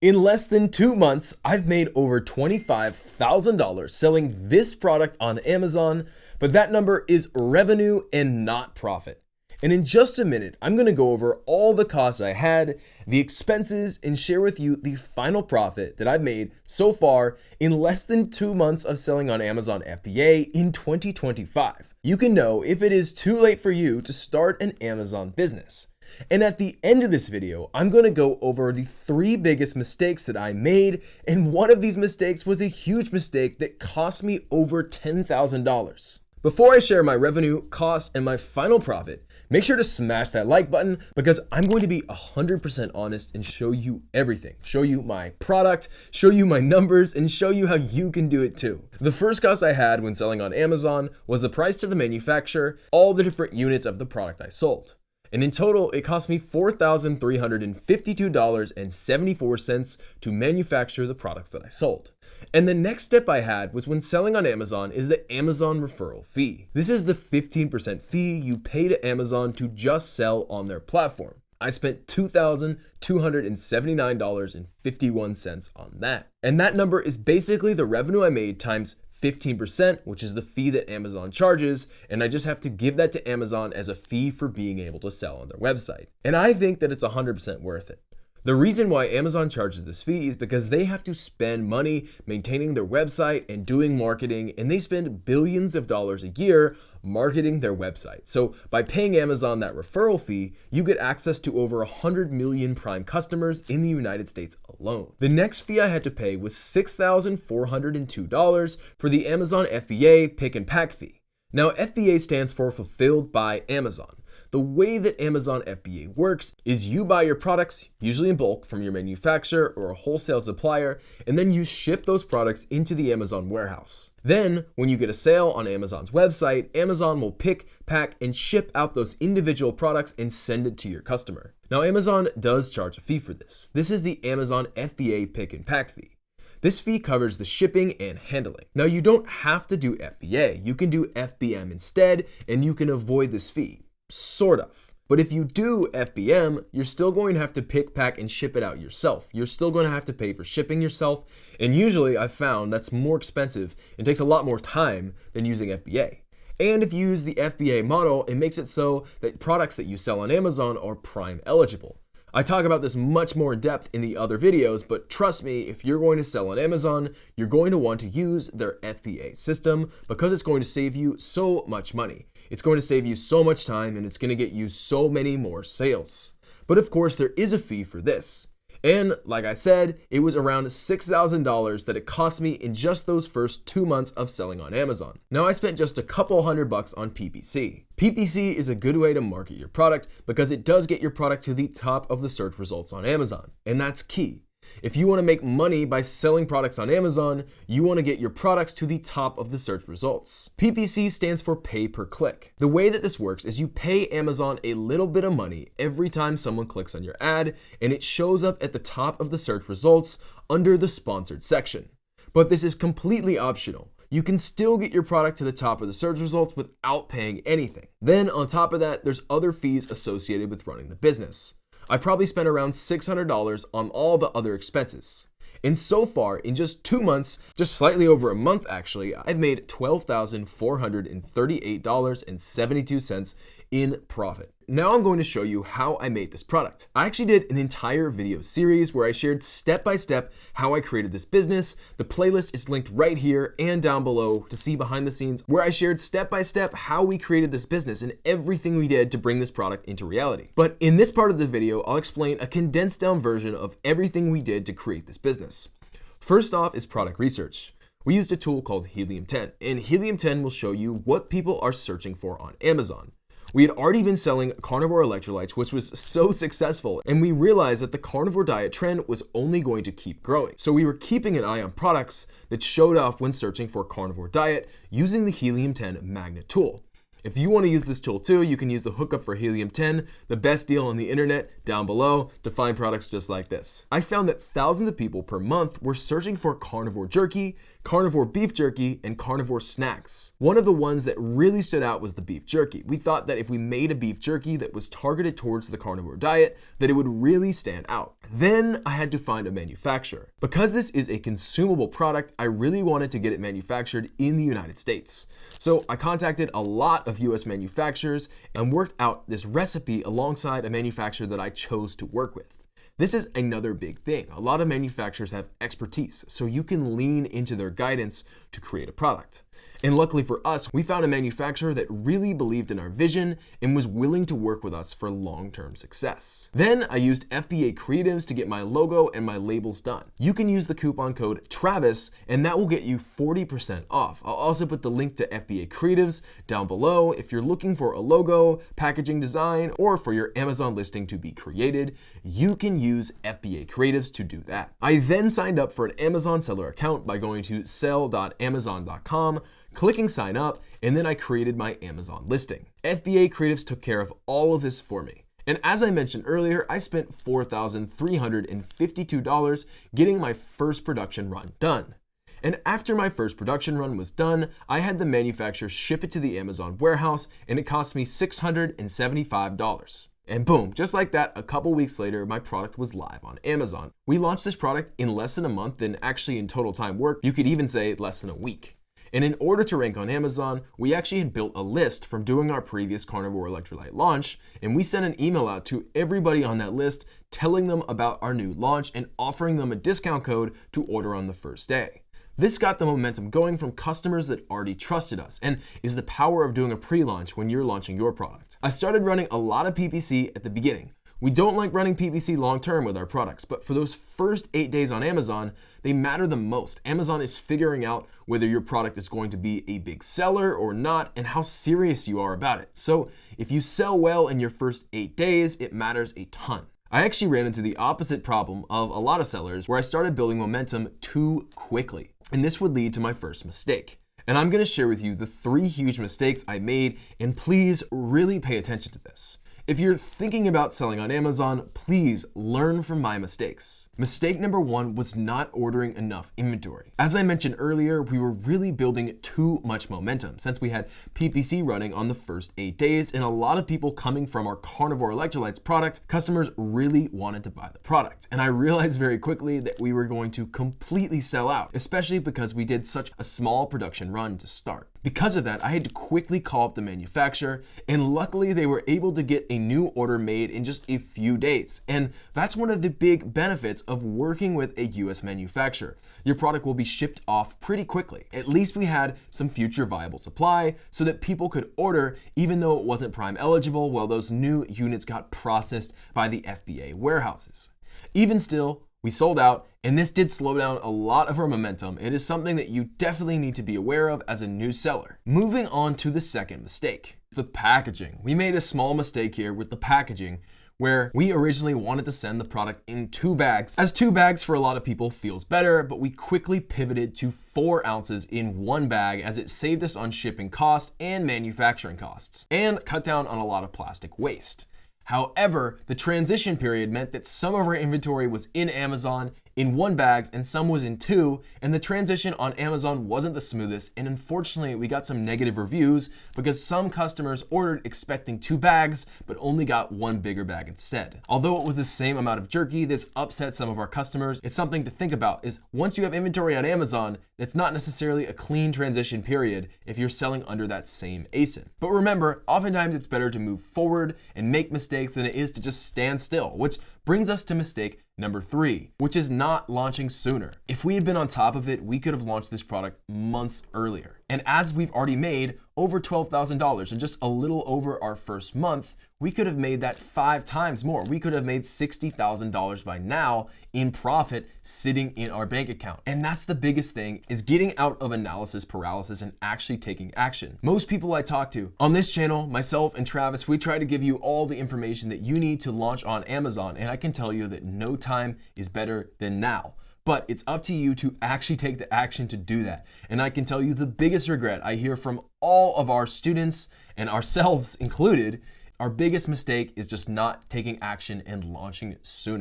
In less than 2 months, I've made over $25,000 selling this product on Amazon, but that number is revenue and not profit. And in just a minute, I'm gonna go over all the costs I had, the expenses, and share with you the final profit that I've made so far in less than 2 months of selling on Amazon FBA in 2025. You can know if it is too late for you to start an Amazon business. And at the end of this video, I'm going to go over the 3 biggest mistakes that I made, and one of these mistakes was a huge mistake that cost me over $10,000. Before I share my revenue, cost, and my final profit, make sure to smash that like button because I'm going to be 100% honest and show you everything. Show you my product, show you my numbers, and show you how you can do it too. The first cost I had when selling on Amazon was the price to the manufacturer, all the different units of the product I sold. And in total, it cost me $4,352.74 to manufacture the products that I sold. And the next step I had was when selling on Amazon is the Amazon referral fee. This is the 15% fee you pay to Amazon to just sell on their platform. I spent $2,279.51 on that. And that number is basically the revenue I made times 15%, which is the fee that Amazon charges, and I just have to give that to Amazon as a fee for being able to sell on their website. And I think that it's 100% worth it. The reason why Amazon charges this fee is because they have to spend money maintaining their website and doing marketing, and they spend billions of dollars a year marketing their website. So by paying Amazon that referral fee, you get access to over 100 million Prime customers in the United States alone. The next fee I had to pay was $6,402 for the Amazon FBA pick and pack fee. Now, FBA stands for Fulfilled by Amazon. The way that Amazon FBA works is you buy your products, usually in bulk, from your manufacturer or a wholesale supplier, and then you ship those products into the Amazon warehouse. Then, when you get a sale on Amazon's website, Amazon will pick, pack, and ship out those individual products and send it to your customer. Now, Amazon does charge a fee for this. This is the Amazon FBA pick and pack fee. This fee covers the shipping and handling. Now, you don't have to do FBA. You can do FBM instead, and you can avoid this fee. Sort of. But if you do FBM, you're still going to have to pick, pack, and ship it out yourself. You're still going to have to pay for shipping yourself. And usually I've found that's more expensive and takes a lot more time than using FBA. And if you use the FBA model, it makes it so that products that you sell on Amazon are Prime eligible. I talk about this much more in depth in the other videos, but trust me, if you're going to sell on Amazon, you're going to want to use their FBA system because it's going to save you so much money. It's going to save you so much time, and it's going to get you so many more sales. But of course, there is a fee for this. And like I said, it was around $6,000 that it cost me in just those first 2 months of selling on Amazon. Now, I spent just a couple $100 on PPC. PPC is a good way to market your product because it does get your product to the top of the search results on Amazon. And that's key. If you want to make money by selling products on Amazon, you want to get your products to the top of the search results. PPC stands for pay per click. The way that this works is you pay Amazon a little bit of money every time someone clicks on your ad, and it shows up at the top of the search results under the sponsored section. But this is completely optional. You can still get your product to the top of the search results without paying anything. Then on top of that, there's other fees associated with running the business. I probably spent around $600 on all the other expenses. And so far, in just 2 months, just slightly over a month actually, I've made $12,438.72 in profit. Now I'm going to show you how I made this product. I actually did an entire video series where I shared step by step how I created this business. The playlist is linked right here and down below to see behind the scenes where I shared step by step how we created this business and everything we did to bring this product into reality. But in this part of the video, I'll explain a condensed down version of everything we did to create this business. First off is product research. We used a tool called Helium-10, and Helium-10 will show you what people are searching for on Amazon. We had already been selling carnivore electrolytes, which was so successful, and we realized that the carnivore diet trend was only going to keep growing. So we were keeping an eye on products that showed up when searching for carnivore diet using the Helium-10 magnet tool. If you want to use this tool too, you can use the hookup for Helium-10, the best deal on the internet, down below to find products just like this. I found that thousands of people per month were searching for carnivore jerky, carnivore beef jerky, and carnivore snacks. One of the ones that really stood out was the beef jerky. We thought that if we made a beef jerky that was targeted towards the carnivore diet, that it would really stand out. Then I had to find a manufacturer. Because this is a consumable product, I really wanted to get it manufactured in the United States. So I contacted a lot of US manufacturers and worked out this recipe alongside a manufacturer that I chose to work with. This is another big thing. A lot of manufacturers have expertise, so you can lean into their guidance to create a product. And luckily for us, we found a manufacturer that really believed in our vision and was willing to work with us for long-term success. Then I used FBA creatives to get my logo and my labels done. You can use the coupon code TRAVIS and that will get you 40% off. I'll also put the link to FBA creatives down below if you're looking for a logo, packaging design, or for your Amazon listing to be created. You can use FBA creatives to do that. I then signed up for an Amazon seller account by going to sell.amazon.com, clicking sign up, and then I created my Amazon listing. FBA creatives took care of all of this for me. And as I mentioned earlier, I spent $4,352 getting my first production run done. And after my first production run was done, I had the manufacturer ship it to the Amazon warehouse and it cost me $675. And boom, just like that, a couple weeks later, my product was live on Amazon. We launched this product in less than a month, and actually in total time work, you could even say less than a week. And in order to rank on Amazon, we actually had built a list from doing our previous carnivore electrolyte launch, and we sent an email out to everybody on that list telling them about our new launch and offering them a discount code to order on the first day. This got the momentum going from customers that already trusted us and is the power of doing a pre-launch when you're launching your product. I started running a lot of PPC at the beginning. We don't like running PPC long-term with our products, but for those first 8 days on Amazon, they matter the most. Amazon is figuring out whether your product is going to be a big seller or not and how serious you are about it. So if you sell well in your first 8 days, it matters a ton. I actually ran into the opposite problem of a lot of sellers where I started building momentum too quickly. And this would lead to my first mistake. And I'm gonna share with you the 3 huge mistakes I made, and please really pay attention to this. If you're thinking about selling on Amazon, please learn from my mistakes. Mistake number 1 was not ordering enough inventory. As I mentioned earlier, we were really building too much momentum since we had PPC running on the first 8 days and a lot of people coming from our Carnivore Electrolytes product, customers really wanted to buy the product. And I realized very quickly that we were going to completely sell out, especially because we did such a small production run to start. Because of that, I had to quickly call up the manufacturer, and luckily they were able to get a new order made in just a few days. And that's one of the big benefits of working with a US manufacturer. Your product will be shipped off pretty quickly. At least we had some future viable supply so that people could order even though it wasn't Prime eligible while those new units got processed by the FBA warehouses. Even still, we sold out, and this did slow down a lot of our momentum. It is something that you definitely need to be aware of as a new seller. Moving on to the second mistake, the packaging. We made a small mistake here with the packaging where we originally wanted to send the product in 2 bags, as 2 bags for a lot of people feels better, but we quickly pivoted to 4 ounces in 1 bag as it saved us on shipping costs and manufacturing costs, and cut down on a lot of plastic waste. However, the transition period meant that some of our inventory was in Amazon in 1 bags and some was in 2, and the transition on Amazon wasn't the smoothest, and unfortunately we got some negative reviews because some customers ordered expecting 2 bags but only got 1 bigger bag instead. Although it was the same amount of jerky, this upset some of our customers. It's something to think about is once you have inventory on Amazon, it's not necessarily a clean transition period if you're selling under that same ASIN. But remember, oftentimes it's better to move forward and make mistakes than it is to just stand still, which brings us to mistake number 3, which is not launching sooner. If we had been on top of it, we could have launched this product months earlier. And as we've already made over $12,000 in just a little over our first month, we could have made that 5 times more. We could have made $60,000 by now in profit sitting in our bank account. And that's the biggest thing, is getting out of analysis paralysis and actually taking action. Most people I talk to on this channel, myself and Travis, we try to give you all the information that you need to launch on Amazon. And I can tell you that no time is better than now. But it's up to you to actually take the action to do that. And I can tell you the biggest regret I hear from all of our students and ourselves included, our biggest mistake is just not taking action and launching sooner.